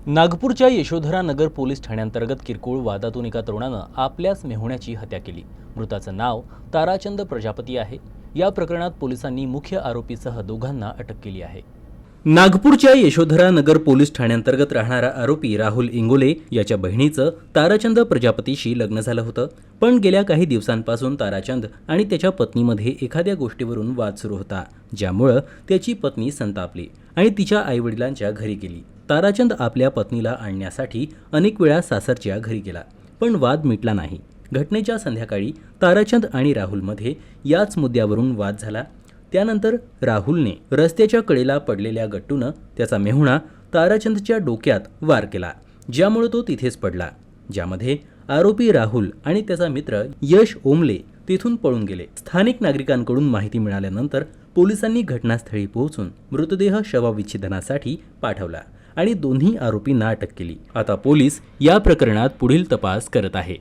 नागपूरच्या यशोधरा नगर पोलीस ठाण्याअंतर्गत किरकोळ वादातून एका तरुणानं आपल्याच मेहुण्याची हत्या केली। मृताचं नाव ताराचंद प्रजापती आहे। या प्रकरणात पोलिसांनी मुख्य आरोपीसह दोघांना अटक केली आहे। नागपूरच्या यशोधरा नगर पोलीस ठाण्याअंतर्गत राहणारा आरोपी राहुल इंगोले याच्या बहिणीचं ताराचंद प्रजापतीशी लग्न झालं होतं, पण गेल्या काही दिवसांपासून ताराचंद आणि त्याच्या पत्नीमध्ये एखाद्या गोष्टीवरून वाद सुरू होता, ज्यामुळे त्याची पत्नी संतापली आणि तिच्या आईवडिलांच्या घरी गेली। ताराचंद आपल्या पत्नीला आणण्यासाठी अनेक वेळा सासरच्या घरी गेला, पण वाद मिटला नाही। घटनेच्या संध्याकाळी ताराचंद आणि राहुलमध्ये याच मुद्द्यावरून वाद झाला। त्यानंतर राहुलने रस्त्याच्या कडेला पडलेल्या गट्टूनं त्याचा मेहुणा ताराचंदच्या डोक्यात वार केला, ज्यामुळे तो तिथेच पडला, ज्यामध्ये आरोपी राहुल आणि त्याचा मित्र यश ओमले तिथून पळून गेले। स्थानिक नागरिकांकडून माहिती मिळाल्यानंतर पोलिसांनी घटनास्थळी पोहोचून मृतदेह शवविच्छेदनासाठी पाठवला आणि दोन्ही आरोपींना अटक केली। आता पोलीस या प्रकरणात पुढील तपास करत आहे।